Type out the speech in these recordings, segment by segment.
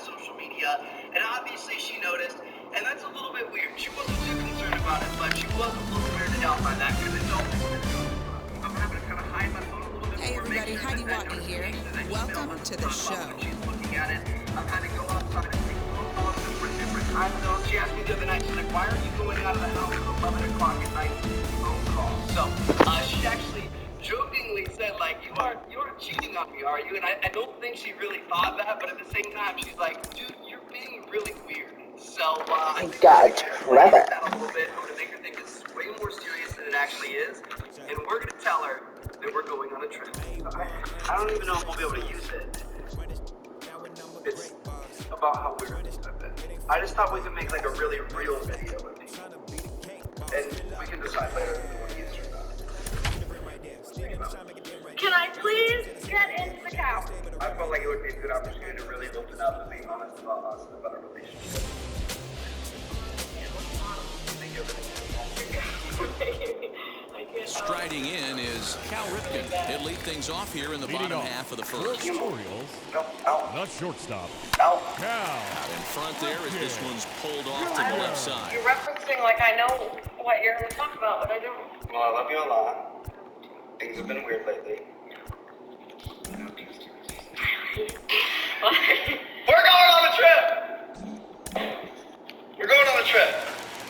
social media, and obviously she noticed, and that's a little bit weird. She wasn't too concerned about it, but she was a little weirded out by that because it's all I'm having to kind of hide my phone a little bit. Hey everybody, Heidi Watney here. Welcome to the show. She's looking at it. I'm had to go outside and take phone calls in different time zones. She asked me the other night, she's like, why are you going out of the house at 11 o'clock at night to take phone calls? So she actually jokingly said, like, you aren't cheating on me, are you? And I don't think she really thought that, but at the same time, she's like, dude, you're being really weird. So I think clever. That a little bit. I'm gonna make her think this is way more serious than it actually is, and we're gonna tell her that we're going on a trip. I don't even know if we'll be able to use it. It's about how weird it's been. I just thought we could make like a really real video of it, and we can decide later if we want to use it or not. Can I please get into the couch? I felt like it would be a good opportunity to really open up and be honest about us and about our relationship. Striding in is Cal Ripken. He'll lead things off here in the bottom half of the first. Orioles, not shortstop. Out in front there as this one's pulled off to the left side. You're referencing like I know what you're going to talk about, but I don't. Well, I love you a lot. Things have been weird lately. We're going on a trip! We're going on a trip.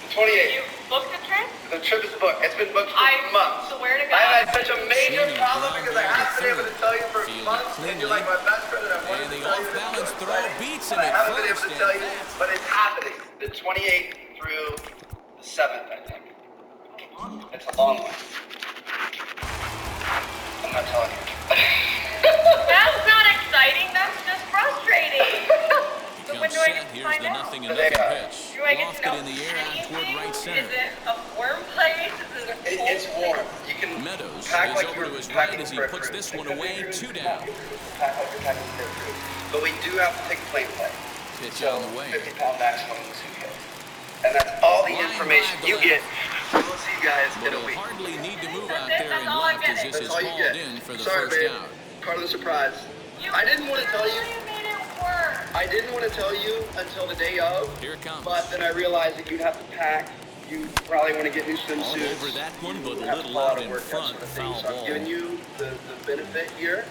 The 28th. You booked a trip? The trip is booked. It's been booked for months. So where to go? I had such a major problem because I haven't been able to tell you for months, and you're like my best friend, and I wanted to tell you. And the off-balance throw beats him I at haven't been able first. to tell you, but it's happening. The 28th through the 7th, I think. It's a long one. I'm not telling you. That's not exciting. That's just frustrating. So when do I get to Here's find the out? nothing and nothing pitch. Do I get to Lofted know in the air out toward anything? right center. Is it a warm place? Is it a cold It's warm. You can Meadows pack is like over you're to his packing right as he for a puts cruise. this one It could be away, a cruise. 2 down. Pack like you're packing for a cruise. But we do have to take a plane flight. Pitch on the way. 50-pound maximum in the suitcase. And that's all the information you get. We'll see you guys in But a he'll week. hardly need to move That's out it? there That's and all I'm left as getting? this is That's all you hauled get. in for the Sorry, first babe. out. Part of the surprise. I didn't want to tell you. You made it work. I didn't want to tell you until the day of. Here it comes. But then I realized that you'd have to pack. You probably want to get new All swimsuits. over that one, but You a have little to out to in work, that front. sort of thing. Foul So I'm ball. giving you the benefit here.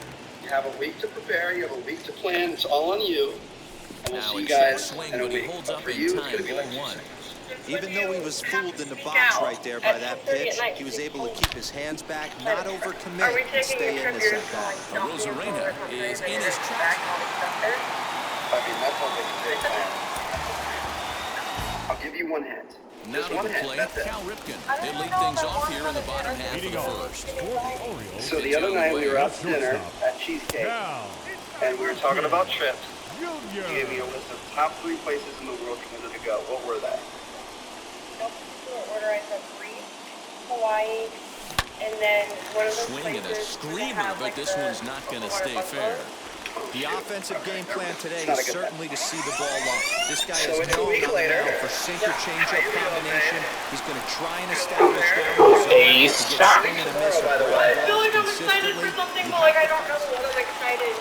You have a week to prepare. You have a week to plan. It's all on you. And we'll Now see you in short guys swing, in a but he week. holds But up for in you, it's time, going to be like ball 2 one. seconds. Even though he was fooled in the box right there by that pitch, he was able to keep his hands back, not overcommit, Are we and taking stay a in trip this here at to bat. like Rosarena is in his track. I mean, that sounds like a great plan. I'll give you one hint. Now Just to one the hint. plate, That's it. Cal Ripken. He'll lead things off here in the bottom half of the first. Orioles, So the other night we were out to dinner at Cheesecake, Cal and we were talking about trips. You gave me Jr. a list of top 3 places in the world you wanted to go. What were they? Order I said 3, Hawaii, and then one of those Swinging a places screamer, that have, but like, this the one's not going to water stay buffalo. fair. The offensive game plan today Not a is good certainly to see the ball long. This guy So is it's a known week on the later. mound for sinker changeup How you doing, combination. man? He's going to try and establish that zone to get swing and a miss By the with way. I feel like I'm balls excited for consistently. something, but like I don't know what I'm excited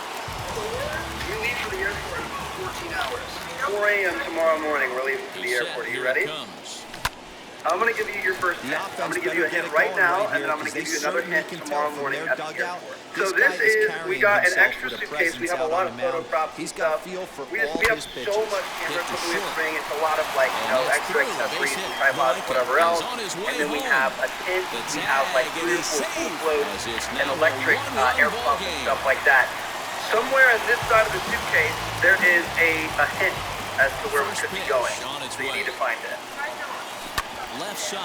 for. We leave for the airport in about 14 hours. 4 a.m. tomorrow morning, we're leaving for the He's airport. set. Are you Here ready? it comes. I'm going to give you your first The hint. I'm offense going to give you a better hint get it right going now, right and then here, I'm going to give because you they another certainly hint can tomorrow tell from morning their at the dugout. airport. This So guy this is is, we carrying got an himself extra with a suitcase. We presence have a out lot on of the photo mound. props He's and got stuff. feel for We all have his so pitches. much camera Hit the equipment we short. bring. It's a lot of like, And that's extra through. accessories Base and hit. tripods, Like it. whatever He's else. on his way And then we home. have a tent. The We have like tag, and 3 or he's 4 pool safe, floats as it's and now a electric 1-1 air ball pump and game. stuff like that. Somewhere on this side of the suitcase, there is a hint as to where we First could be pitch going. on its So you way. need to find it. Left side.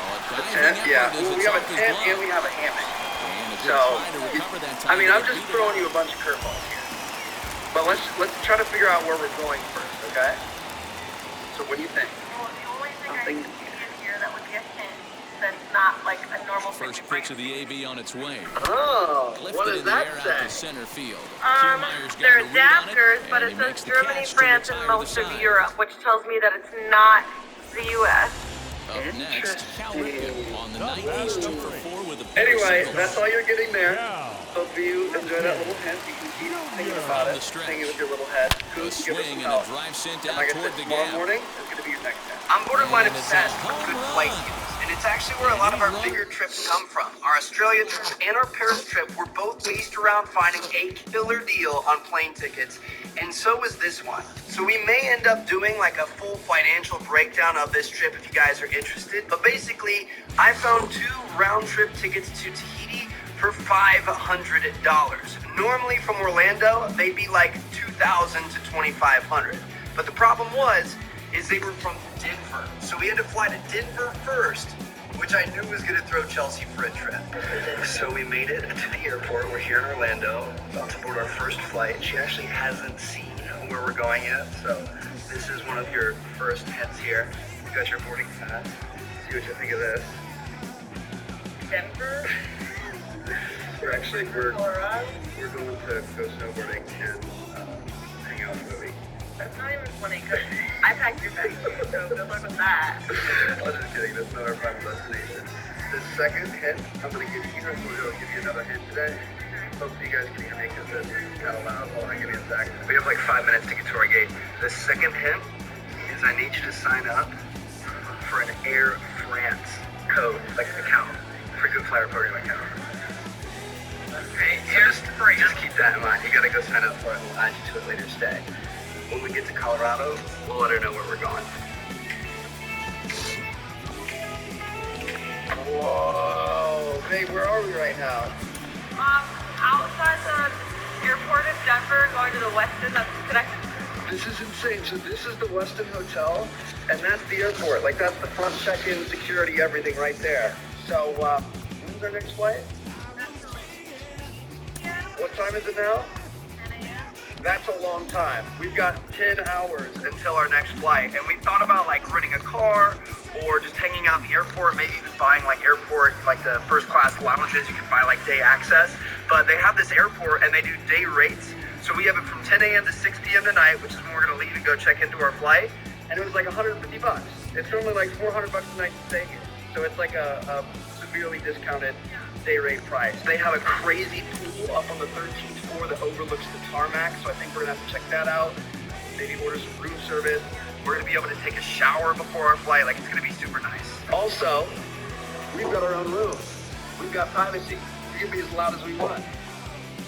Oh, The diving tent, effort yeah. as Well, we it's have a off his tent glove. and we have a hammock. And a good So, try to recover that time. I mean, to I'm get just beat throwing it. you a bunch of curveballs here. But let's try to figure out where we're going first, okay? So what do you think? Well, the only thing I Something- can see in here that would be a hint that's not like a normal First picture pitch of the AB on its way. Oh, what Lifted does in the that air out say? to center field. They're Kiermaier's got the read on adapters, it, but and it he says makes the Germany, catch to France, and retire the most of side. Europe, which tells me that it's not the U.S. Up next, Cal Ripken on the night. He's 2 for 4 with a pair of Anyway, singles. that's all you're getting there. Cal Hope you enjoy that little hint. You can keep thinking about From it, the stretch. thinking with your little head. The swing and a drive sent out toward the gap. Morning is going to be your next step. I'm borderline obsessed with good flight views, and it's actually where a lot of our bigger trips come from. Our Australia trip and our Paris trip were both based around finding a killer deal on plane tickets, and so was this one. So we may end up doing like a full financial breakdown of this trip if you guys are interested, but basically I found 2 round-trip tickets to Tahiti for $500. Normally from Orlando, they'd be like $2,000 to $2,500. But the problem is they were from Denver. So we had to fly to Denver first, which I knew was going to throw Chelsea for a trip. So we made it to the airport. We're here in Orlando, about to board our first flight. She actually hasn't seen where we're going yet, so this is one of your first heads here. You got your boarding pass. See what you think of this. Denver? We're going to go snowboarding and hang out with Louie. That's not even funny because I packed your bag, so good luck with that. I was just kidding. That's not our final destination. The second hint I'm going to give you, I'm going to give you another hint today. Hopefully you guys can hear me because it's kind of loud. Hold on, give me a sec. We have like 5 minutes to get to our gate. The second hint is I need you to sign up for an Air France code, like an account, frequent flyer program account. Okay, So just keep that in mind. You gotta go sign up for it. We'll add you to a later stay. When we get to Colorado, we'll let her know where we're going. Whoa, babe, where are we right now? Outside the airport in Denver, going to the Westin that's connected. This is insane. So this is the Westin Hotel, and that's the airport. Like that's the front check-in, security, everything right there. So when's our next flight? What time is it now? 10 a.m. That's a long time. We've got 10 hours until our next flight, and we thought about like renting a car or just hanging out in the airport, maybe even buying like airport, like the first class lounges. You can buy like day access, but they have this airport and they do day rates. So we have it from 10 a.m. to 6 p.m. tonight, which is when we're gonna leave and go check into our flight. And it was like $150. It's normally like $400 a night to stay here. So it's like a severely discounted day rate price. They have a crazy pool up on the 13th floor that overlooks the tarmac, so I think we're gonna have to check that out. Maybe order some room service. We're gonna be able to take a shower before our flight. Like, it's gonna be super nice. Also, we've got our own room. We've got privacy. We can be as loud as we want.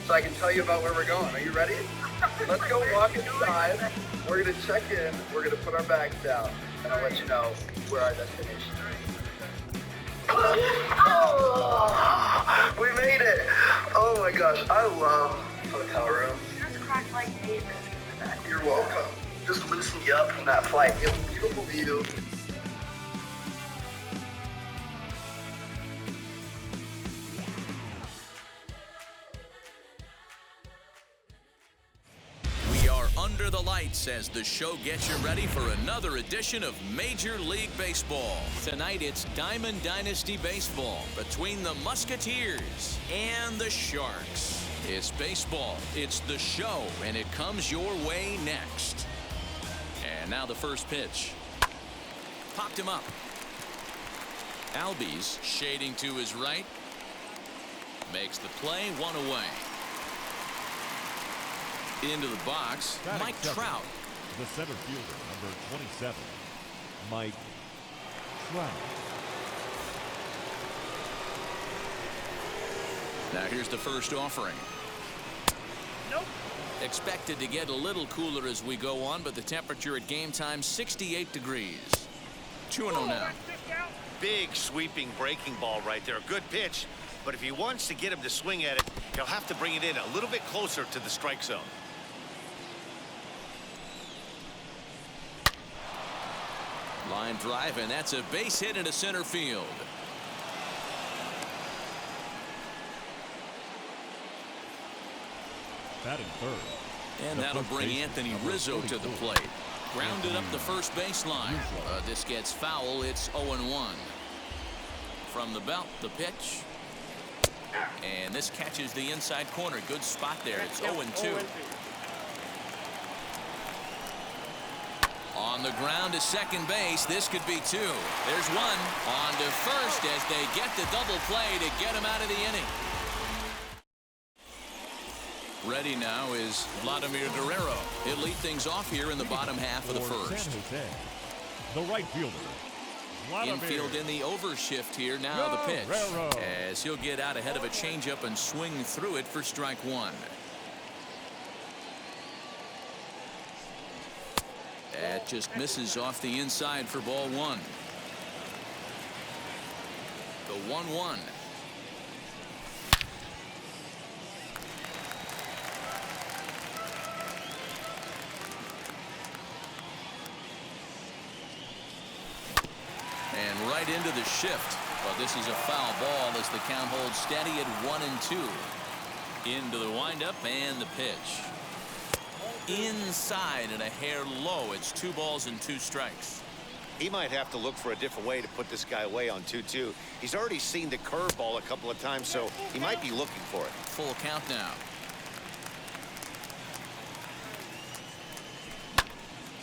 So I can tell you about where we're going. Are you ready? Let's go walk inside. We're gonna check in. We're gonna put our bags down, and I'll let you know where our destination is. Oh, we made it! Oh my gosh, I love hotel rooms. Just cracked like 8 biscuits. You're welcome. Just loosen you up from that flight. You have a beautiful view. We are under the lights as the show gets you ready for another edition of Major League Baseball. Tonight it's Diamond Dynasty Baseball between the Musketeers and the Sharks. It's baseball, it's the show, and it comes your way next. And now the first pitch. Popped him up. Albies shading to his right. Makes the play, 1 away. Into the box, Batting Mike second, Trout. The center fielder, number 27, Mike Trout. Now here's the first offering. Nope. Expected to get a little cooler as we go on, but the temperature at game time, 68 degrees. 2-0 now. Big sweeping breaking ball right there. A good pitch, but if he wants to get him to swing at it, he'll have to bring it in a little bit closer to the strike zone. Line drive, and that's a base hit into center field. Batting third. And The that'll first bring baseman, Anthony number Rizzo to the 44. plate. Grounded up the first baseline. This gets foul. It's 0-1. From the belt, the pitch. And this catches the inside corner. Good spot there. It's 0-2. On the ground to second base. This could be 2. There's 1. On to first as they get the double play to get him out of the inning. Ready now is Vladimir Guerrero. He'll lead things off here in the bottom half of the For first. San Jose, the right fielder, Vladimir Infield in the overshift here now. The pitch Guerrero. as he'll get out ahead of a changeup and swing through it for strike one. That just misses off the inside for ball one. The 1-1. And right into the shift. Well, this is a foul ball as the count holds steady at 1-2. Into the windup and the pitch. Inside and a hair low. It's 2 balls and 2 strikes. He might have to look for a different way to put this guy away on 2-2. He's already seen the curveball a couple of times, so he might be looking for it. Full count now.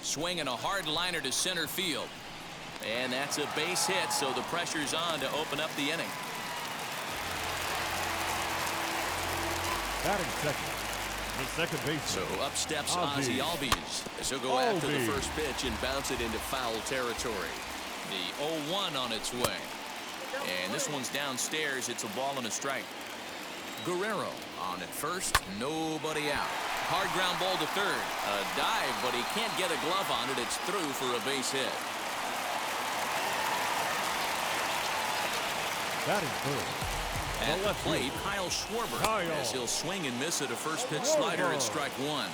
Swinging a hard liner to center field. And that's a base hit, so the pressure's on to open up the inning. batting second. The second baseman. So up steps Ozzie Albies as he'll go after the first pitch and bounce it into foul territory. The 0-1 on its way. And this one's downstairs. It's a ball and a strike. Guerrero on at first. Nobody out. Hard ground ball to third. A dive, but he can't get a glove on it. It's through for a base hit. Batting third. At the plate, Kyle Schwarber, as he'll swing and miss at a first pitch slider at strike one.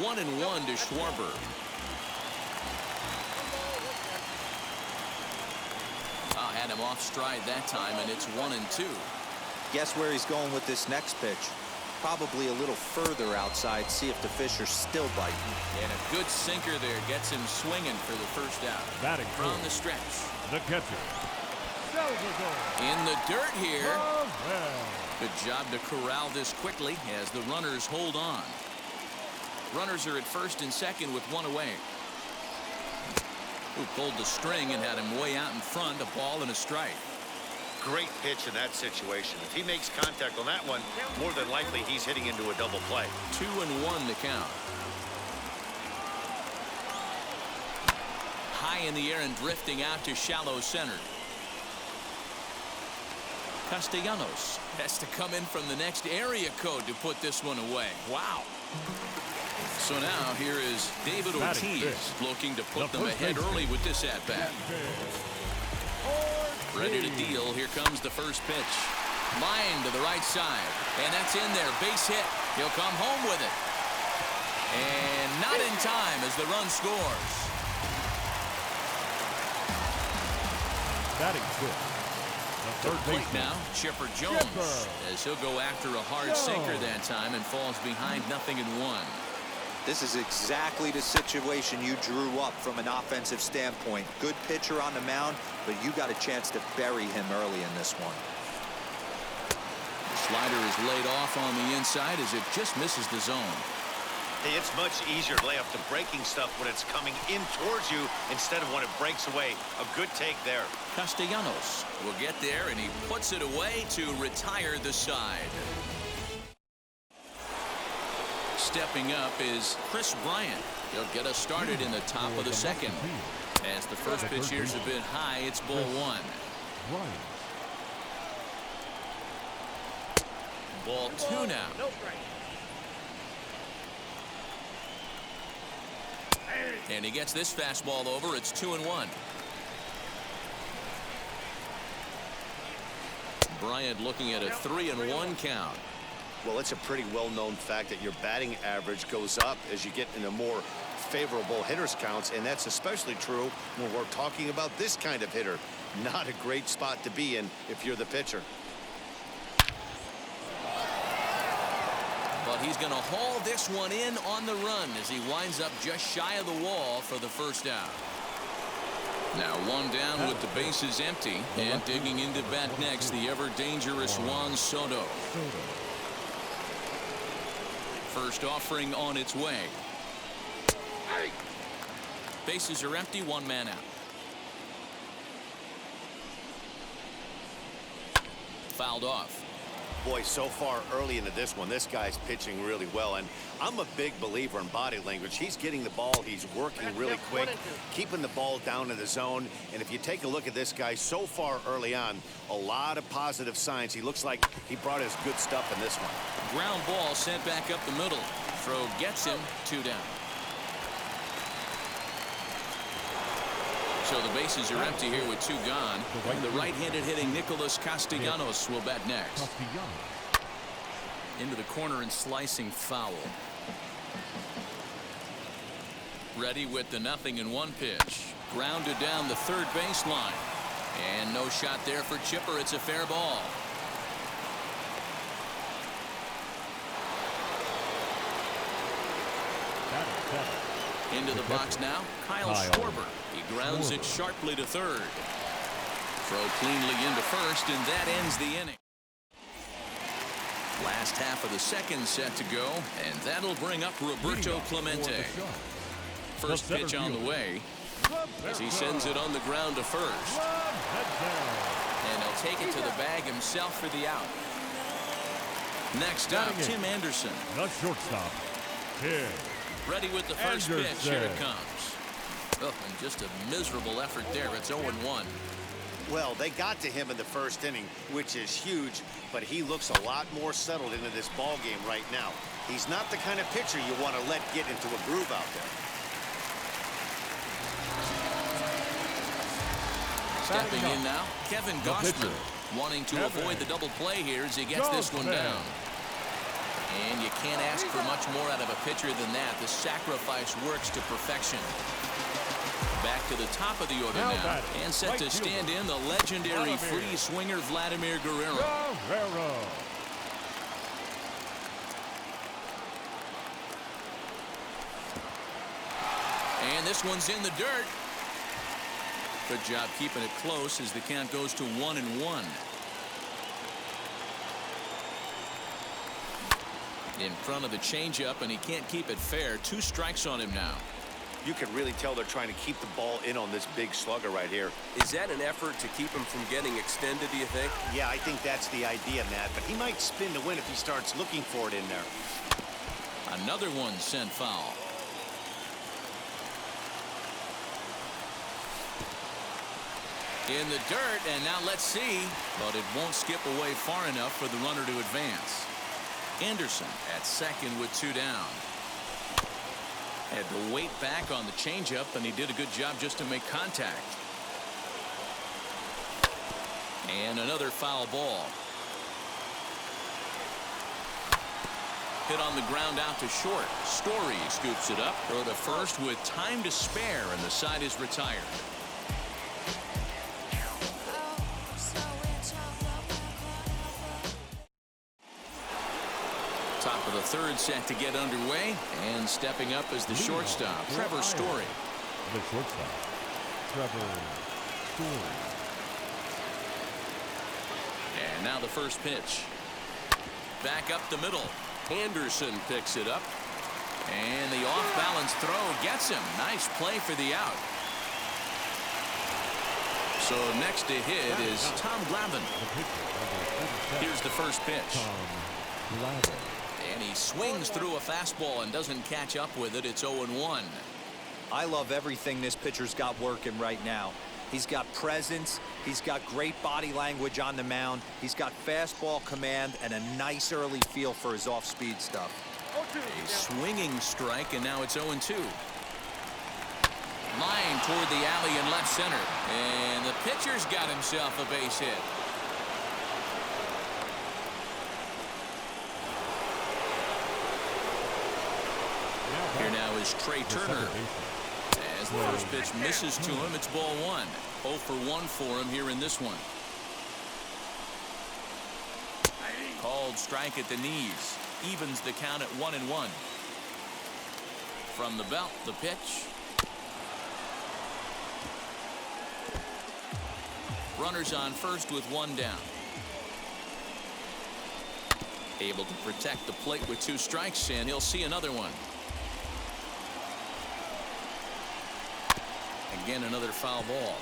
1-1 to Schwarber. Had him off stride that time, and it's 1-2. Guess where he's going with this next pitch? Probably a little further outside. See if the fish are still biting. And a good sinker there gets him swinging for the first out. Batting from the stretch. The catcher. In the dirt here. Good job to corral this quickly as the runners hold on. Runners are at first and second with one away. Who pulled the string and had him way out in front, a ball and a strike. Great pitch in that situation. If he makes contact on that one, more than likely he's hitting into a double play. 2-1 to count. High in the air and drifting out to shallow center. Castellanos has to come in from the next area code to put this one away. Wow. So now here is David Ortiz looking to put them ahead early with this at-bat. Ready to deal. Here comes the first pitch. Line to the right side. And that's in there. Base hit. He'll come home with it. And not in time as the run scores. Batting fifth. The third plate now, Chipper Jones, as he'll go after a hard sinker that time and falls behind 0-1. This is exactly the situation you drew up from an offensive standpoint. Good pitcher on the mound, but you got a chance to bury him early in this one. The slider is laid off on the inside as it just misses the zone. Hey, it's much easier to lay off the breaking stuff when it's coming in towards you instead of when it breaks away. A good take there. Castellanos will get there, and he puts it away to retire the side. Stepping up is Chris Bryant. He'll get us started in the top of the second. As the first pitch here's a bit high, it's ball one. Ball two now. And he gets this fastball over. It's 2-1. Bryant looking at a 3-1 count. Well, it's a pretty well-known fact that your batting average goes up as you get into more favorable hitters counts, and that's especially true when we're talking about this kind of hitter. Not a great spot to be in if you're the pitcher. But he's going to haul this one in on the run as he winds up just shy of the wall for the first out. Now one down with the bases empty, and digging into bat next, the ever-dangerous Juan Soto. First offering on its way. Bases are empty, one man out. Fouled off. boy, so far early into this one, this guy's pitching really well, and I'm a big believer in body language. He's getting the ball, he's working really quick, keeping the ball down in the zone, and if you take a look at this guy so far early on, a lot of positive signs. He looks like he brought his good stuff in this one. Ground ball sent back up the middle. Throw gets him, 2 down. So the bases are empty here with 2 gone. The right-handed hitting Nicholas Castellanos will bat next. Into the corner and slicing foul. Ready with the 0-1 pitch. Grounded down the third baseline. And no shot there for Chipper. It's a fair ball. Into the box now, Kyle Schwarber. He grounds it sharply to third. Throw cleanly into first, and that ends the inning. Last half of the second set to go, and that'll bring up Roberto Clemente. First pitch on the way as he sends it on the ground to first. And he'll take it to the bag himself for the out. Next up, Tim Anderson. The shortstop, Tim. Ready with the first pitch. Here it comes. Oh, and just a miserable effort there. It's 0-1. Well, they got to him in the first inning, which is huge, but he looks a lot more settled into this ball game right now. He's not the kind of pitcher you want to let get into a groove out there. Stepping in now, Kevin Gausman, wanting to avoid the double play here as he gets this one down. And you can't ask for much more out of a pitcher than that. The sacrifice works to perfection. Back to the top of the order now, and set to stand in the legendary free swinger Vladimir Guerrero. And this one's in the dirt. Good job keeping it close as the count goes to 1-1. In front of the changeup, and he can't keep it fair. 2 strikes on him now. You can really tell they're trying to keep the ball in on this big slugger right here. Is that an effort to keep him from getting extended, do you think? Yeah, I think that's the idea, Matt, but he might spin to win if he starts looking for it in there. Another one sent foul. In the dirt, and now let's see, but it won't skip away far enough for the runner to advance. Anderson at second with 2 down. Had to wait back on the changeup, and he did a good job just to make contact. And another foul ball. Hit on the ground out to short. Story scoops it up. Throw to first with time to spare, and the side is retired. Top of the third set to get underway, and stepping up is the shortstop, Trevor Story. The shortstop, Trevor Story. And now the first pitch. Back up the middle. Anderson picks it up. And the off-balance throw gets him. Nice play for the out. So next to hit is Tom Glavine. Here's the first pitch. And he swings through a fastball and doesn't catch up with it. It's 0-1. I love everything this pitcher's got working right now. He's got presence. He's got great body language on the mound. He's got fastball command and a nice early feel for his off-speed stuff. A swinging strike, and now it's 0-2. Line toward the alley in left center. And the pitcher's got himself a base hit. Here now is Trey Turner. As the first pitch misses to him, it's ball 1. 0 for 1 for him here in this one. Called strike at the knees. Evens the count at 1-1. From the belt, the pitch. Runners on first with 1 down. Able to protect the plate with 2 strikes, and he'll see another one. Again, another foul ball.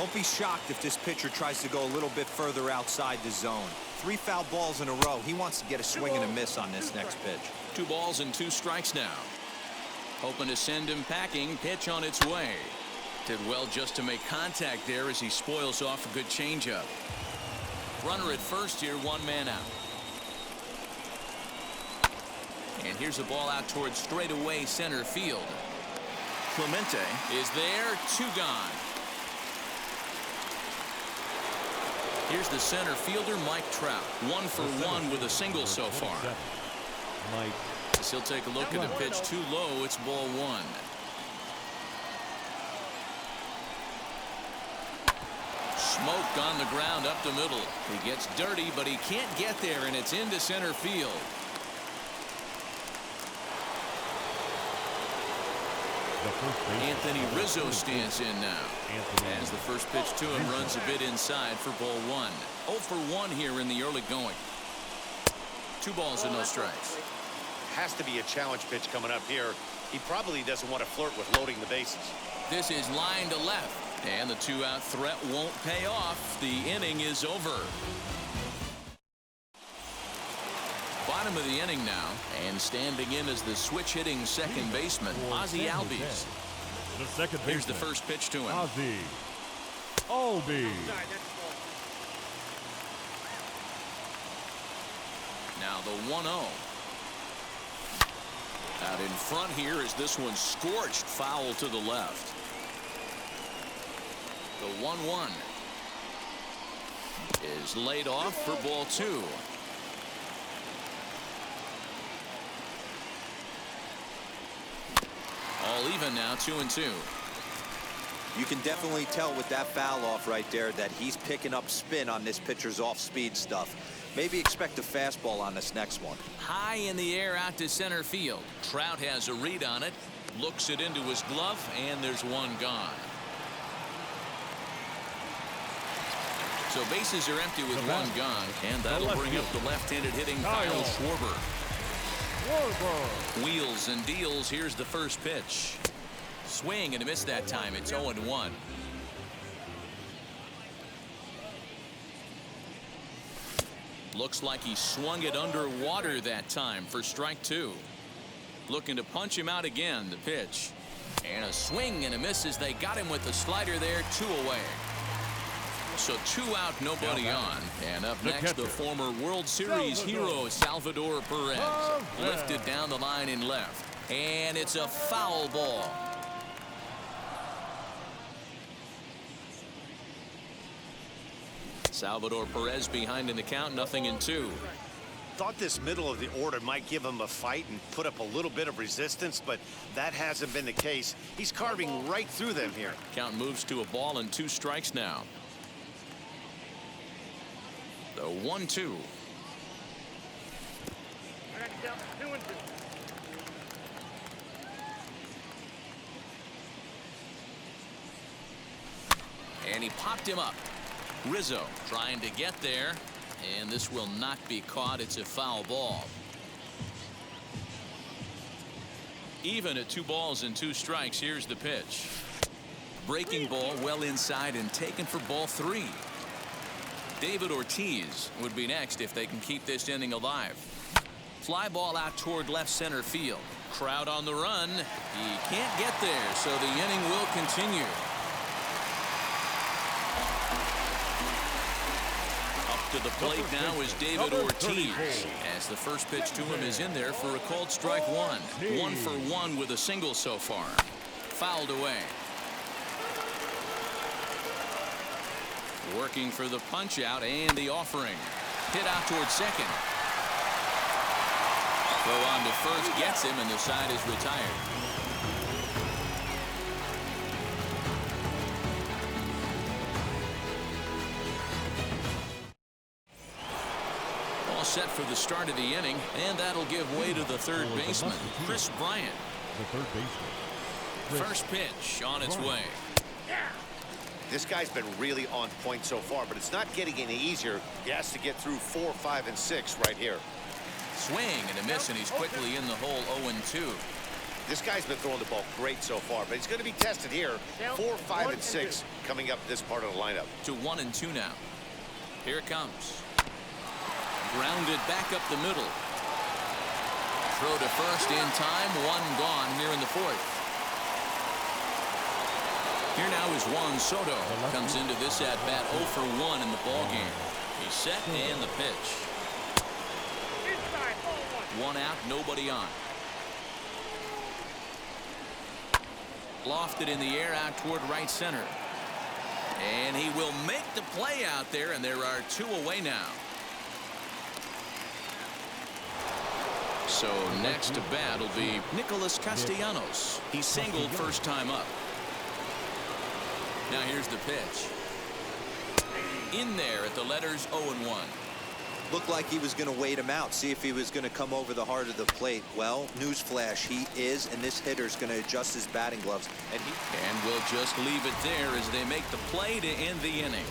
Don't be shocked if this pitcher tries to go a little bit further outside the zone. 3 foul balls in a row. He wants to get a swing and a miss on this next pitch. 2 balls and 2 strikes now. Hoping to send him packing. Pitch on its way. Did well just to make contact there as he spoils off a good changeup. Runner at first here, 1 man out. And here's a ball out towards straightaway center field. Clemente is there, 2 gone. Here's the center fielder, Mike Trout. 1 for 1 with a single so far. Mike. As he'll take a look at the pitch too low. It's ball 1. Smoke on the ground up the middle. He gets dirty, but he can't get there, and it's into center field. Anthony Rizzo stands in now. As the first pitch to him runs a bit inside for ball 1. 0 for 1 here in the early going. 2 balls and no strikes. Has to be a challenge pitch coming up here. He probably doesn't want to flirt with loading the bases. This is line to left, and the 2-out threat won't pay off. The inning is over. Bottom of the inning now, and standing in as the switch hitting second baseman, Ozzie Albies. The second baseman. Here's the first pitch to him. Ozzie Albies. Now the 1-0. Out in front here is this one scorched foul to the left. The 1-1 is laid off for ball 2. All even now, 2-2. You can definitely tell with that foul off right there that he's picking up spin on this pitcher's off-speed stuff. Maybe expect a fastball on this next one. High in the air out to center field. Trout has a read on it. Looks it into his glove, and there's 1 gone. So bases are empty with 1 gone, and that'll bring up the left-handed hitting Kyle Schwarber. Wheels and deals. Here's the first pitch. Swing and a miss that time. It's 0-1. Looks like he swung it underwater that time for strike 2. Looking to punch him out again. The pitch. And a swing and a miss as they got him with the slider there. 2 away. So 2 out, nobody on. And up next, the former World Series hero, Salvador Perez. Lifted down the line in left. And it's a foul ball. Salvador Perez behind in the count, 0-2. Thought this middle of the order might give him a fight and put up a little bit of resistance, but that hasn't been the case. He's carving right through them here. Count moves to a ball and 2 strikes now. The 1-2. And he popped him up. Rizzo trying to get there, and this will not be caught. It's a foul ball. Even at 2 balls and 2 strikes. Here's the pitch. Breaking ball well inside and taken for ball 3. David Ortiz would be next if they can keep this inning alive. Fly ball out toward left center field. Crowd on the run. He can't get there, so the inning will continue. Up to the plate now is David Ortiz, as the first pitch to him is in there for a called strike 1. 1 for 1 with a single so far. Fouled away. Working for the punch out and the offering. Hit out towards second. Throw on to first, gets him, and the side is retired. All set for the start of the inning, and that'll give way to the third baseman, Chris Bryant. The third baseman. First pitch on its way. This guy's been really on point so far, but it's not getting any easier. He has to get through 4, 5, and 6 right here. Swing and a miss, and he's quickly in the hole. 0-2. This guy's been throwing the ball great so far, but he's going to be tested here. 4, 5, and 6 coming up this part of the lineup. To 1 and 2 now. Here it comes. Grounded back up the middle. Throw to first in time. 1 gone here in the 4th. Here now is Juan Soto. Comes into this at bat 0 for 1 in the ball game. He's set and the pitch. 1 out, nobody on. Lofted in the air out toward right center. And he will make the play out there, and there are 2 away now. So next to bat will be Nicholas Castellanos. He singled first time up. Now here's the pitch. In there at the letters 0-1. Looked like he was going to wait him out, see if he was going to come over the heart of the plate. Well, newsflash, he is, and this hitter's going to adjust his batting gloves. And we'll just leave it there as they make the play to end the inning.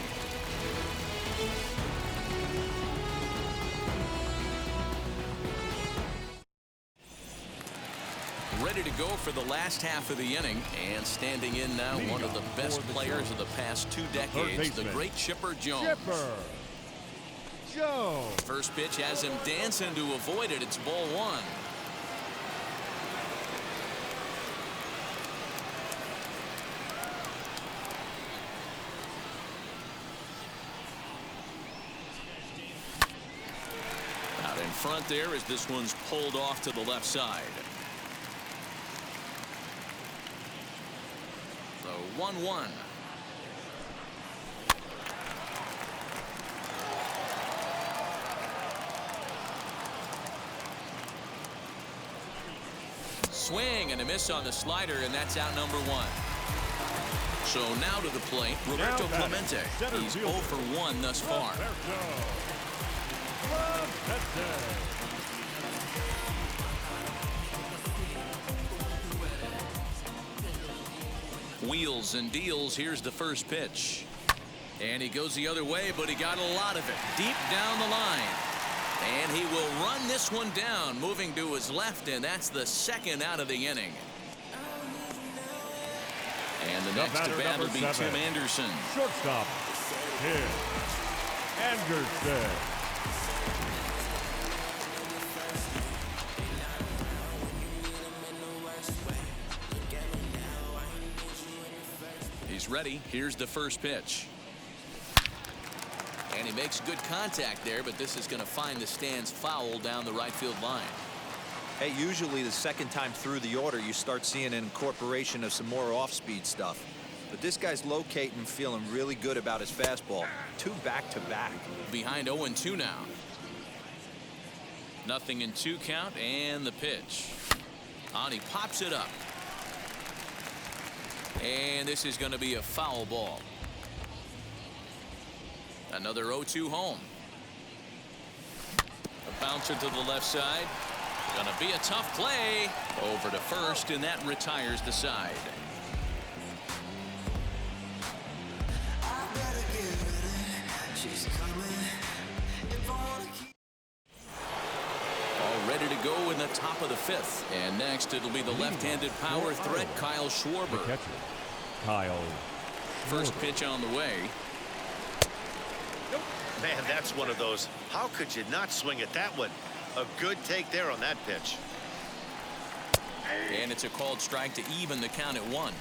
Ready to go for the last half of the inning, and standing in now one of the best players of the past 2 decades, the great Chipper Jones. First pitch has him dancing to avoid it. It's ball 1. Out in front there as this one's pulled off to the left side. The 1-1. Swing and a miss on the slider, and that's out number 1. So now to the plate, Roberto Clemente. He's 0 for 1 thus far. Wheels and deals. Here's the first pitch. And he goes the other way, but he got a lot of it deep down the line. And he will run this one down, moving to his left, and that's the 2nd out of the inning. And the next to bat will be Tim Anderson. Shortstop, Tim Anderson. He's ready. Here's the first pitch. And he makes good contact there, but this is going to find the stands foul down the right field line. Hey, usually the second time through the order, you start seeing an incorporation of some more off-speed stuff. But this guy's locating, feeling really good about his fastball. 2 back-to-back. Behind 0-2 now. 0-2 count, and the pitch. On, he pops it up. And this is going to be a foul ball. Another 0-2 home. A bouncer to the left side. Gonna be a tough play. Over to first, and that retires the side. All ready to go in the top of the 5th. And next it'll be the left-handed power threat, Kyle Schwarber. Catcher, Kyle. First pitch on the way. Man, that's one of those. How could you not swing at that one? A good take there on that pitch. And it's a called strike to even the count at 1.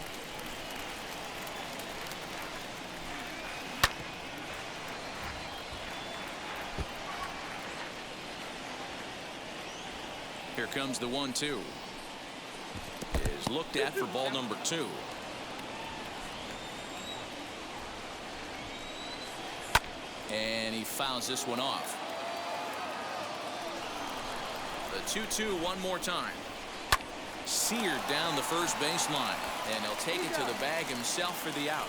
Here comes the 1-2. Is looked at for ball number 2. And he fouls this one off. The 2-2 one more time. Seared down the first baseline, and he'll take it to the bag himself for the out.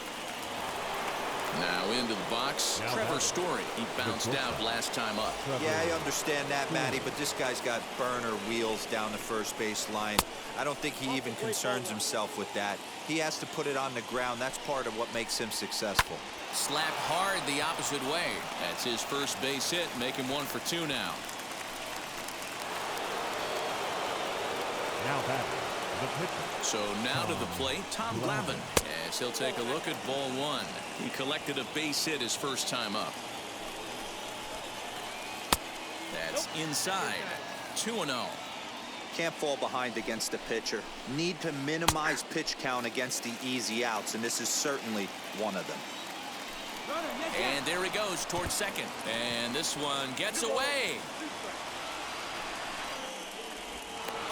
Now into the box, Trevor Story. He bounced out last time up. Yeah, I understand that, Matty, but this guy's got burner wheels down the first base line. I don't think he even concerns himself with that. He has to put it on the ground. That's part of what makes him successful. Slapped hard the opposite way. That's his first base hit, making 1 for 2 now. Now back, The pitcher. So now to the plate, Tom Glavine, as he'll take a look at ball one. He collected a base hit his first time up. That's inside. 2-0. Can't fall behind against the pitcher. Need to minimize pitch count against the easy outs, and this is certainly one of them. And there he goes towards second. And this one gets away.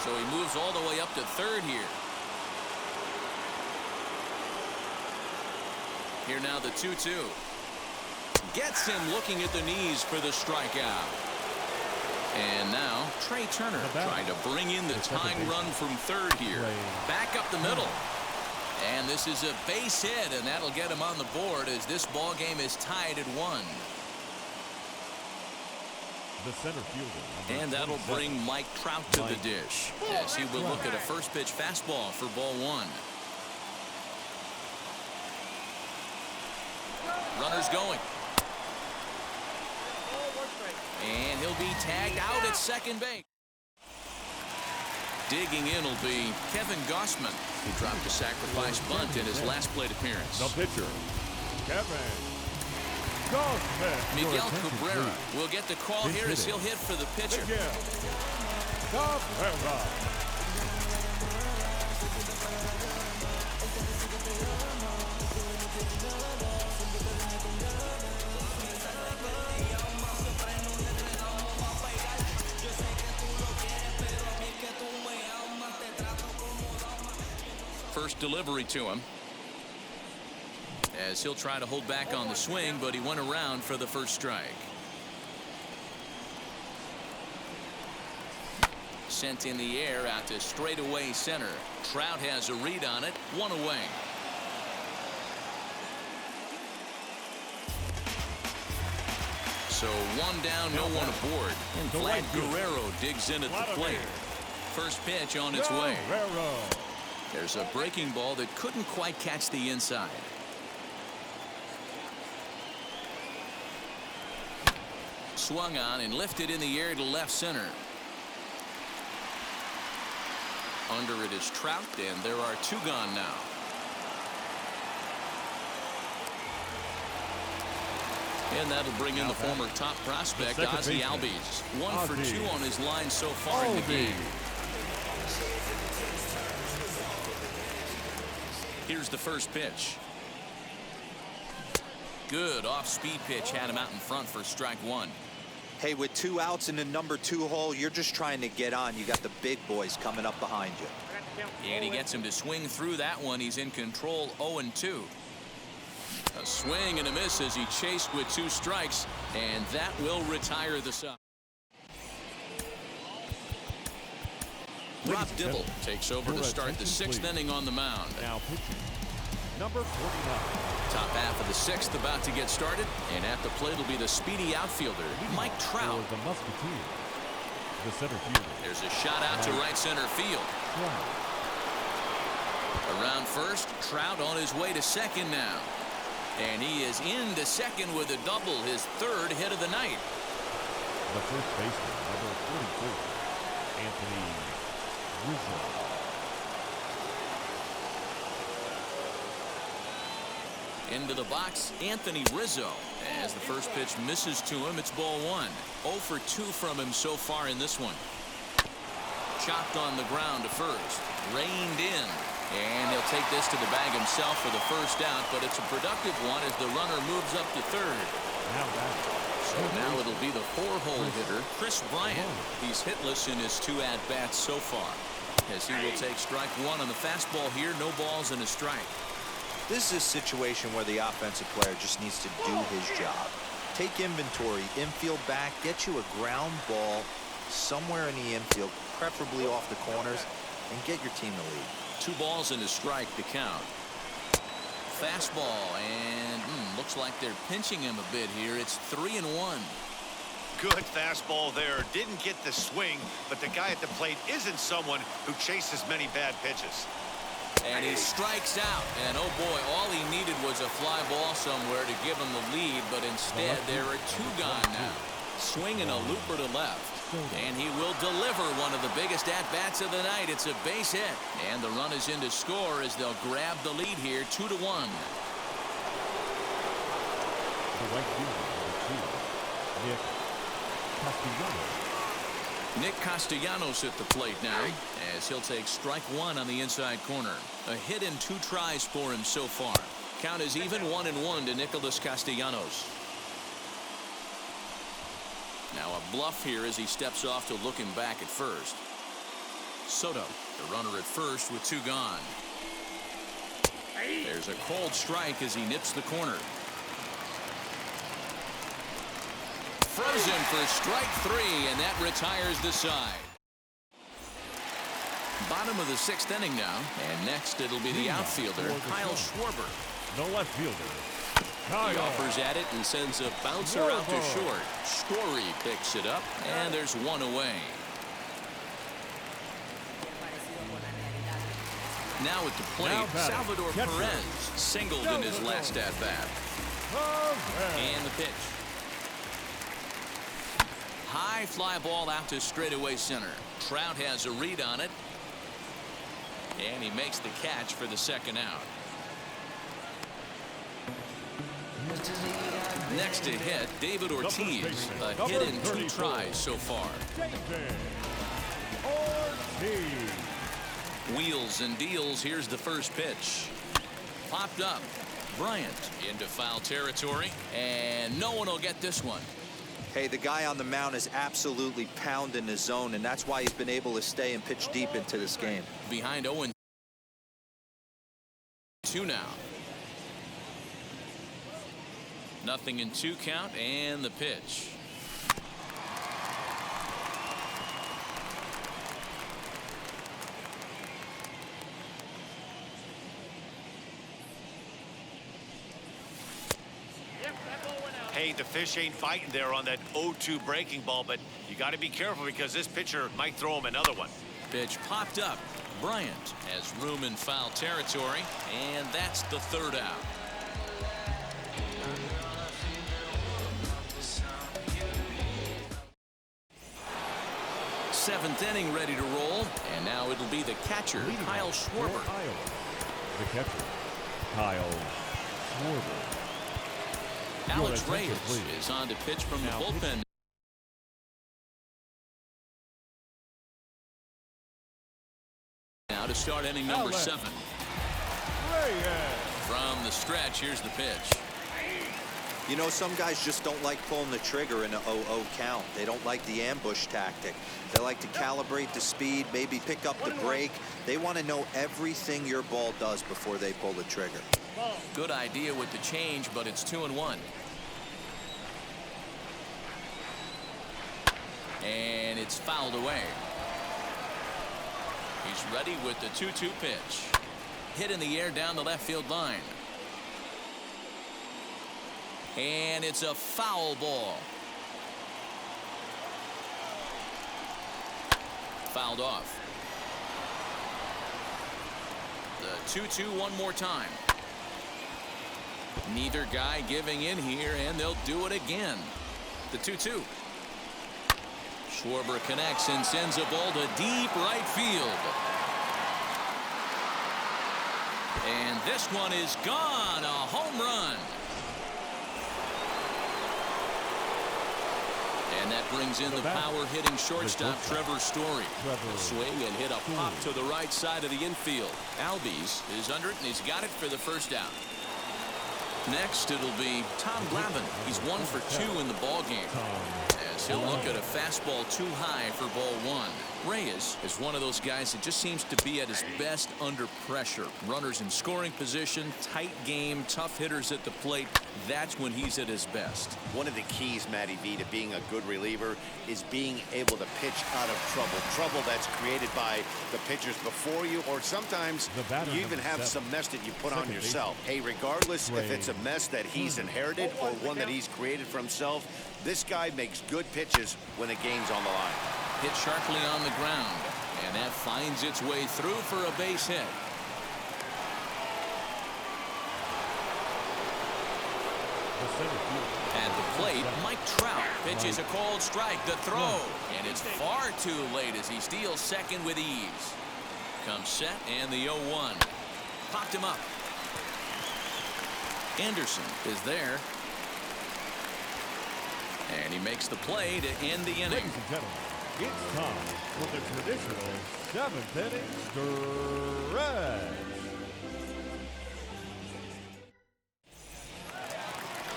So he moves all the way up to third here. Here now the 2-2. Gets him looking at the knees for the strikeout. And now Trey Turner trying to bring in the tying run from third here. Back up the middle. And this is a base hit, and that'll get him on the board as this ball game is tied at 1. The center fielder. And that'll bring Mike Trout to the dish as he will look at a first pitch fastball for ball one. Runners going. And he'll be tagged out at second base. Digging in will be Kevin Gossman, who dropped a sacrifice bunt in his last plate appearance. The pitcher, Kevin Gossman. Miguel Cabrera will get the call here as he'll hit for the pitcher. Cabrera. First delivery to him, as he'll try to hold back on the swing, but he went around for the first strike. Sent in the air out to straightaway center. Trout has a read on it. 1 away. So 1 down, no one aboard. And Vlad Guerrero digs in at the plate. First pitch on its way. There's a breaking ball that couldn't quite catch the inside. Swung on and lifted in the air to left center. Under it is Trout, and there are 2 gone now. And that'll bring in the former top prospect, Ozzie Albies. 1 for 2 on his line so far in the game. Here's the first pitch. Good off-speed pitch, had him out in front for strike 1. Hey, with 2 outs in the number 2 hole, you're just trying to get on. You got the big boys coming up behind you. And he gets him to swing through that one. He's in control. 0-2. A swing and a miss as he chased with 2 strikes, and that will retire the side. Rob Dibble takes over to start the 6th inning on the mound. Now pitching, number 49. Top half of the 6th about to get started, and at the plate will be the speedy outfielder, Mike Trout. The Musketeer, the center fielder. There's a shot out to right center field. Around first, Trout on his way to second now. And he is into second with a double, his 3rd hit of the night. The first baseman, number 44, Anthony Rizzo. Into the box, Anthony Rizzo. As the first pitch misses to him, it's ball 1. 0 for 2 from him so far in this one. Chopped on the ground to first. Reined in. And he'll take this to the bag himself for the first out, but it's a productive one as the runner moves up to third. So now it'll be the 4-hole hitter, Chris Bryant. He's hitless in his 2 at-bats so far, as he will take strike 1 on the fastball here. No balls and a strike. This is a situation where the offensive player just needs to do his job. Take inventory, infield back, get you a ground ball somewhere in the infield, preferably off the corners, and get your team the lead. 2 balls and a strike to count. Fastball, and looks like they're pinching him a bit here. It's 3-1. Good fastball there. Didn't get the swing, but the guy at the plate isn't someone who chases many bad pitches. And he strikes out. And oh boy, all he needed was a fly ball somewhere to give him the lead, but instead there are 2 gone now. Swing and a looper to left. And he will deliver one of the biggest at-bats of the night. It's a base hit. And the run is in to score as they'll grab the lead here 2-1. The right fielder, number 2, Nick Castellanos. Nick Castellanos at the plate now as he'll take strike 1 on the inside corner. A hit in 2 tries for him so far. Count is even 1-1 to Nicholas Castellanos. Now a bluff here as he steps off to looking back at first. Soto, the runner at first with 2 gone. There's a cold strike as he nips the corner. Frozen for strike 3, and that retires the side. Bottom of the 6th inning now, and next it'll be the outfielder, Kyle Schwarber. The left fielder, He Kyle. offers at it and sends a bouncer out to short. Story picks it up, and there's 1 away. Now at the plate, Salvador Perez singled in his last at-bat. And the pitch. High fly ball out to straightaway center. Trout has a read on it. And he makes the catch for the 2nd out. Next to hit, David Ortiz. A hit in 2 tries so far. Ortiz. Wheels and deals. Here's the first pitch. Popped up. Bryant into foul territory. And no one will get this one. Hey, the guy on the mound is absolutely pounding the zone, and that's why he's been able to stay and pitch deep into this game. Behind 0-2 now. Nothing in 2 count, and the pitch. Hey, the fish ain't biting there on that 0-2 breaking ball, but you got to be careful because this pitcher might throw him another one. Pitch popped up. Bryant has room in foul territory, and that's the 3rd out. Seventh inning ready to roll, and now it'll be the catcher, Kyle Schwarber. The catcher, Kyle Schwarber. Alex Your attention, Reyes please. is on to pitch from the bullpen. Now to start inning number 7. From the stretch, here's the pitch. You know, some guys just don't like pulling the trigger in a 0-0 count. They don't like the ambush tactic. They like to calibrate the speed, maybe pick up the break. They want to know everything your ball does before they pull the trigger. Good idea with the change, but it's 2-1. And it's fouled away. He's ready with the 2-2 pitch. Hit in the air down the left field line. And it's a foul ball. Fouled off. The 2-2 one more time. Neither guy giving in here, and they'll do it again. The 2-2. Schwarber connects and sends a ball to deep right field. And this one is gone. A home run. And that brings in the power-hitting shortstop, Trevor Story. A swing and hit a pop to the right side of the infield. Albies is under it, and he's got it for the 1st out. Next, it'll be Tom Glavine. He's 1 for 2 in the ballgame, as he'll look at a fastball too high for ball 1. Reyes is one of those guys that just seems to be at his best under pressure. Runners in scoring position, tight game, tough hitters at the plate. That's when he's at his best. One of the keys, Matty V, to being a good reliever is being able to pitch out of trouble. Trouble that's created by the pitchers before you, or sometimes you even have some mess that you put on yourself. Hey, regardless if it's a mess that he's inherited or one that he's created for himself, this guy makes good pitches when the game's on the line. Hit sharply on the ground, and that finds its way through for a base hit. the center fielder. At the plate, Mike Trout pitches a called strike. The throw, and it's far too late as he steals second with ease. Comes set, and the 0-1. Popped him up. Anderson is there. And he makes the play to end the inning. Ladies and gentlemen, it's time for the traditional 7th inning stretch.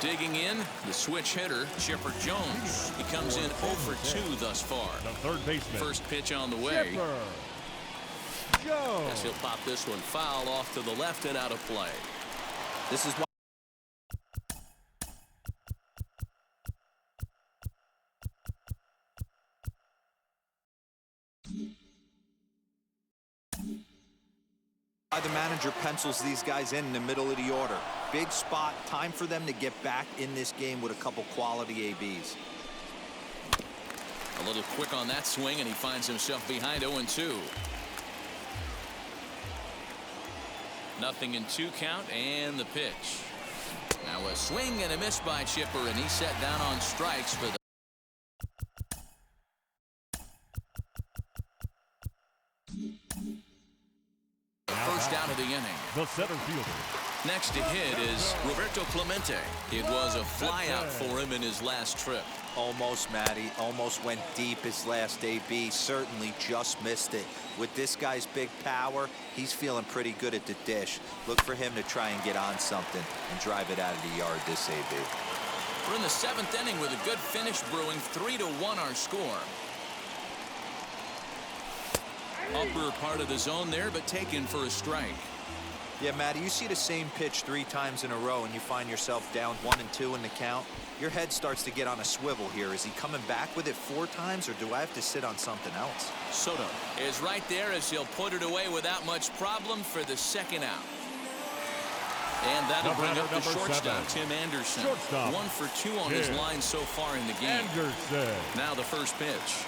Digging in, the switch hitter, Chipper Jones. He comes in 0 for 2 thus far. The third baseman. First pitch on the way. Chipper Jones. Guess he'll pop this one foul off to the left and out of play. This is why the manager pencils these guys in the middle of the order. Big spot, time for them to get back in this game with a couple quality ABs. A little quick on that swing, and he finds himself behind 0-2. Nothing in 2 count, and the pitch. Now a swing and a miss by Chipper, and he's set down on strikes for the first out of the inning. The center fielder. Next to hit is Roberto Clemente. It was a flyout for him in his last trip. Almost, Matty. Almost went deep his last AB. Certainly just missed it. With this guy's big power, he's feeling pretty good at the dish. Look for him to try and get on something and drive it out of the yard this AB. We're in the 7th inning with a good finish brewing. 3-1 our score. Upper part of the zone there, but taken for a strike. Yeah, Matty, you see the same pitch 3 times in a row and you find yourself down 1-2 in the count. Your head starts to get on a swivel here. Is he coming back with it 4 times, or do I have to sit on something else? Soto is right there as he'll put it away without much problem for the 2nd out. And that'll bring up the shortstop, Tim Anderson. 1 for 2 on his line so far in the game. Anderson. Now the first pitch.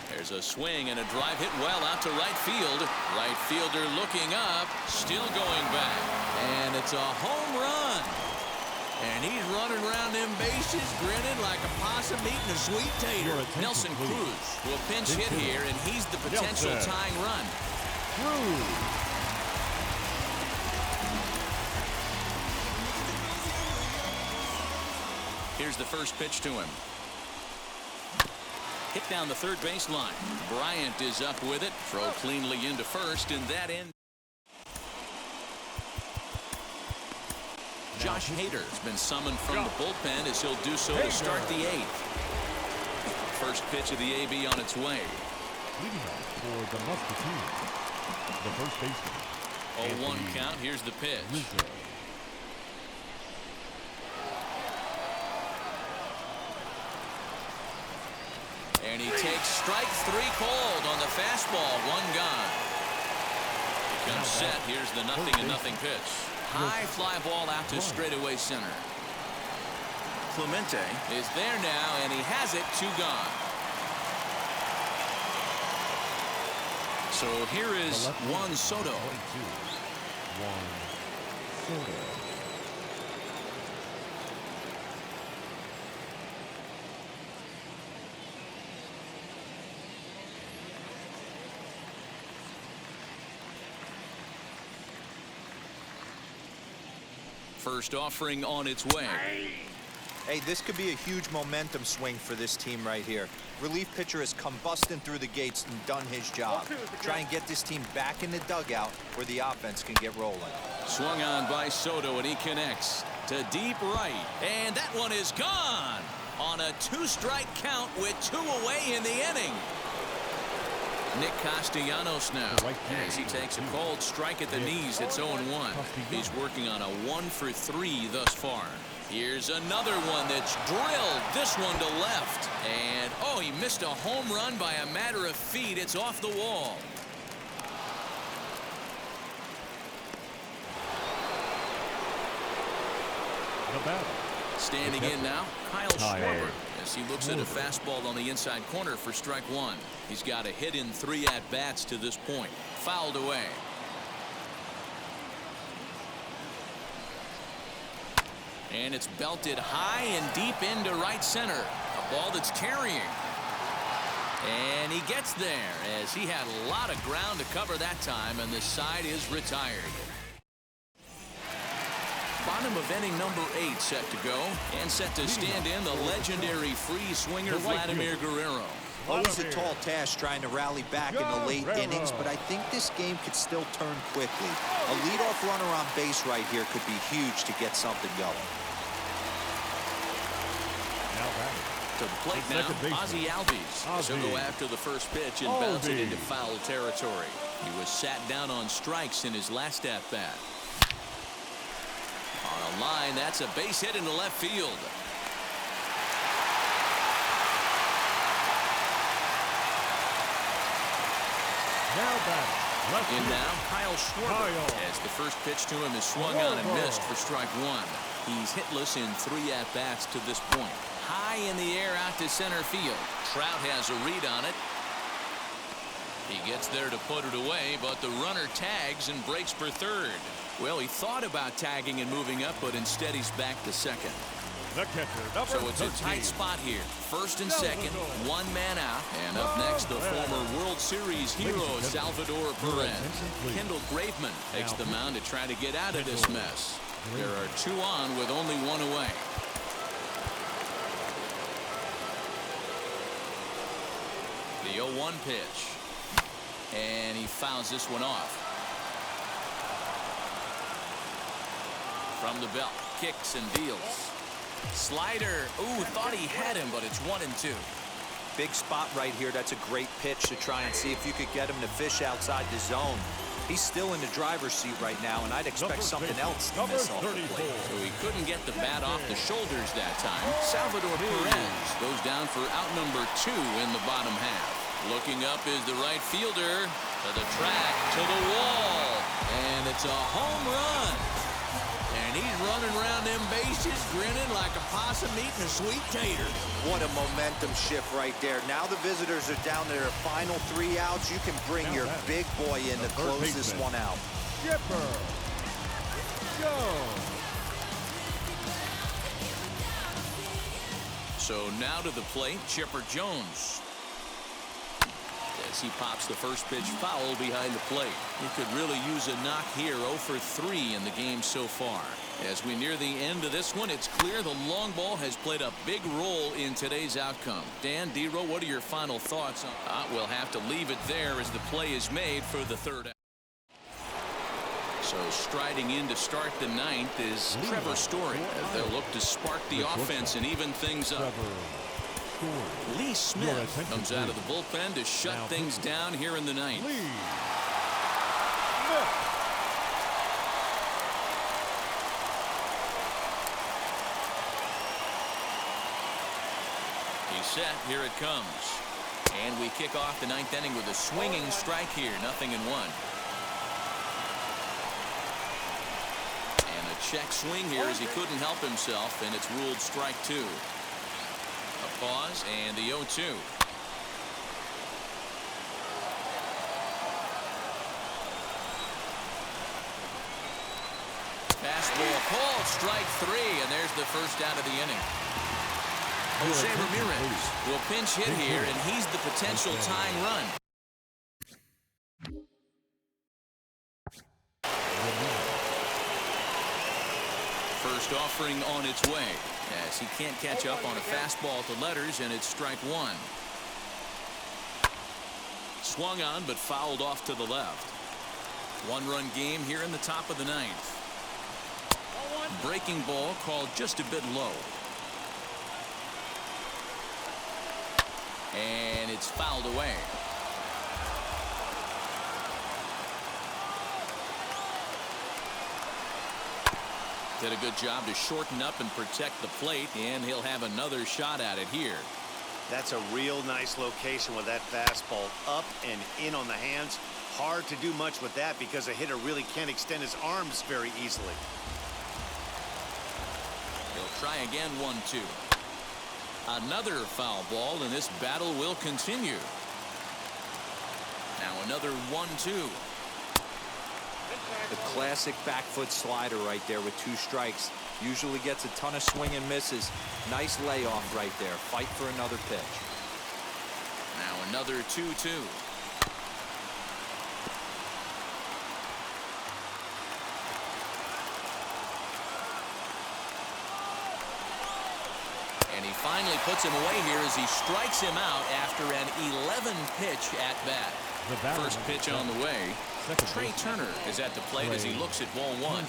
There's a swing and a drive hit well out to right field. Right fielder looking up, still going back. And it's a home run. And he's running around them bases, grinning like a possum eating a sweet tater. Nelson Cruz will pinch hit here, and he's the potential tying run. Cruz. Here's the first pitch to him. Hit down the third baseline. Bryant is up with it. Throw cleanly into first, and that end. Josh Hader's been summoned from the bullpen as he'll do so to start the 8th. First pitch of the AB on its way. Leading off for the Musketeers, the first baseman. 0-1 count. Here's the pitch. And he takes strike 3 called on the fastball. 1 gone. Comes set. Here's the 0-0 pitch. High fly ball out to straightaway center. Clemente is there now, and he has it. 2 gone. So here is Juan Soto. 1-2. Juan Soto. First offering on its way. Hey, this could be a huge momentum swing for this team right here. Relief pitcher has come busting through the gates and done his job. Try and get this team back in the dugout where the offense can get rolling. Swung on by Soto, and he connects to deep right. And that one is gone on a 2-strike count with 2 away in the inning. Nick Castellanos now, as he takes a called strike at the knees. It's 0-1. He's working on a 1 for 3 thus far. Here's another one that's drilled. This one to left. And, oh, he missed a home run by a matter of feet. It's off the wall. The batter. Standing in now, Kyle Schwarber, as he looks at a fastball on the inside corner for strike 1. He's got a hit in 3 at-bats to this point. Fouled away. And it's belted high and deep into right center. A ball that's carrying. And he gets there as he had a lot of ground to cover that time, and the side is retired. Bottom of inning number 8 set to go, and set to stand in the legendary free swinger Vladimir Guerrero. Always a tall task trying to rally back in the late innings, but I think this game could still turn quickly. A leadoff runner on base right here could be huge to get something going. To the plate now, Ozzie Albies. He'll go after the first pitch and bounce it into foul territory. He was sat down on strikes in his last at-bat. On a line, that's a base hit into left field. In now, Kyle Schwarber. As the first pitch to him is swung on and missed for strike 1. He's hitless in 3 at-bats to this point. High in the air out to center field. Trout has a read on it. He gets there to put it away, but the runner tags and breaks for third. Well, he thought about tagging and moving up, but instead he's back to second. The catcher, so it's a tight spot here. First and second, 1 man out. And up next, the former World Series hero, Salvador Perez. Kendall Graveman takes the mound to try to get out of this mess. There are 2 on with only 1 away. The 0-1 pitch. And he fouls this one off. From the belt, kicks and deals. Slider. Ooh, thought he had him, but it's 1-2. Big spot right here. That's a great pitch to try and see if you could get him to fish outside the zone. He's still in the driver's seat right now, and I'd expect something else to miss off the plate. So he couldn't get the bat off the shoulders that time. Salvador Perez goes down for out number 2 in the bottom half. Looking up is the right fielder. To the track, to the wall. And it's a home run. And he's running around them bases grinning like a possum eating a sweet tater. What a momentum shift right there. Now the visitors are down to their final 3 outs. You can bring your big boy in to close this one out. Chipper Jones. So now to the plate, Chipper Jones. As he pops the first pitch foul behind the plate. He could really use a knock here. 0 for 3 in the game so far. As we near the end of this one, it's clear the long ball has played a big role in today's outcome. Dan, D-Row, what are your final thoughts on we'll have to leave it there as the play is made for the 3rd. So striding in to start the 9th is Trevor Story, as they'll look to spark the offense and even things up. Lee Smith comes out of the bullpen to shut things down here in the 9th. He's set. Here it comes. And we kick off the 9th inning with a swinging strike here. 0-1. And a check swing here as he couldn't help himself, and it's ruled strike 2. A pause and the 0-2. Fastball called, strike 3, and there's the first out of the inning. Jose Ramirez will pinch hit here, and he's the potential tying run. First offering on its way, as he can't catch up on a fastball to letters, and it's strike 1. Swung on, but fouled off to the left. 1-run game here in the top of the 9th. Breaking ball called just a bit low. And it's fouled away. Did a good job to shorten up and protect the plate, and he'll have another shot at it here. That's a real nice location with that fastball up and in on the hands. Hard to do much with that because a hitter really can't extend his arms very easily. He'll try again. 1-2. Another foul ball, and this battle will continue. Now another 1-2. The classic back foot slider right there with 2 strikes. Usually gets a ton of swing and misses. Nice layoff right there. Fight for another pitch. Now another 2-2. And he finally puts him away here as he strikes him out after an 11-pitch at bat. First pitch on the way. Trey Turner is at the plate as he looks at ball 1.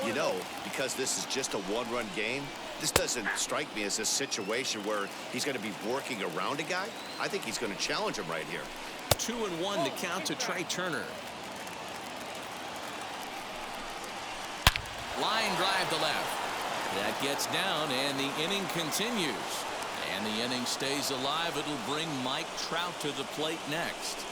You know, because this is just a one-run game, this doesn't strike me as a situation where he's going to be working around a guy. I think he's going to challenge him right here. 2-1 to count to Trey Turner. Line drive to left. That gets down, and the inning continues. And the inning stays alive. It'll bring Mike Trout to the plate next.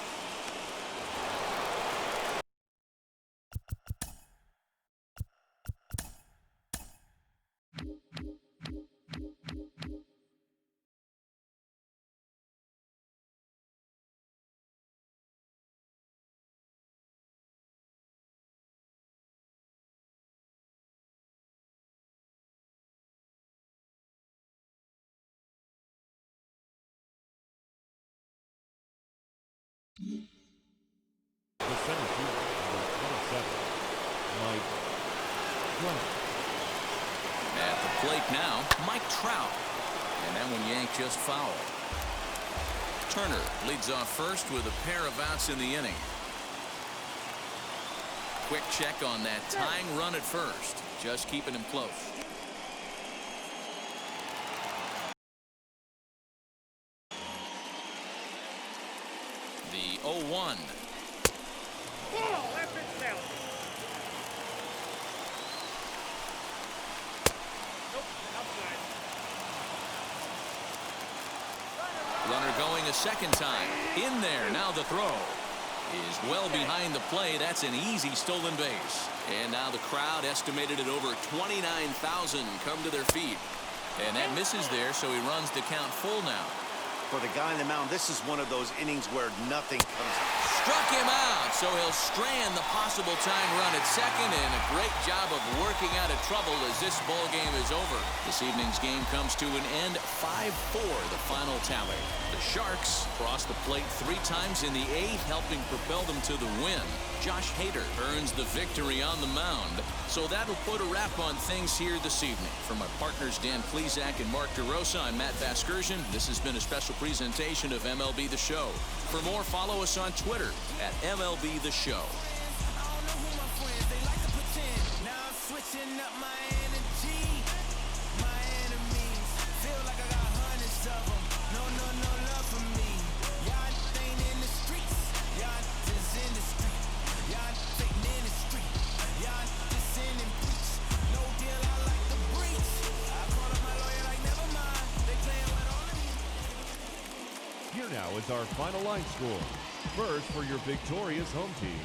The center fielder, number 27, Mike Trout. At the plate now, Mike Trout. And that one yanked just foul. Turner leads off first with a pair of outs in the inning. Quick check on that tying run at first. Just keeping him close. The 0-1. Runner going a second time. In there. Now the throw is well behind the play. That's an easy stolen base. And now the crowd, estimated at over 29,000, come to their feet. And that misses there, so he runs the count full now. For the guy on the mound, this is one of those innings where nothing comes out. Struck him out, so he'll strand the possible tying run at second, and a great job of working out of trouble as this ball game is over. This evening's game comes to an end, 5-4, the final tally. The Sharks cross the plate 3 times in the 8th, helping propel them to the win. Josh Hader earns the victory on the mound. So that'll put a wrap on things here this evening. For my partners Dan Plesac and Mark DeRosa, I'm Matt Vasgersian. This has been a special presentation of MLB The Show. For more, follow us on Twitter at MLB The Show. Here now is our final line score. First for your victorious home team.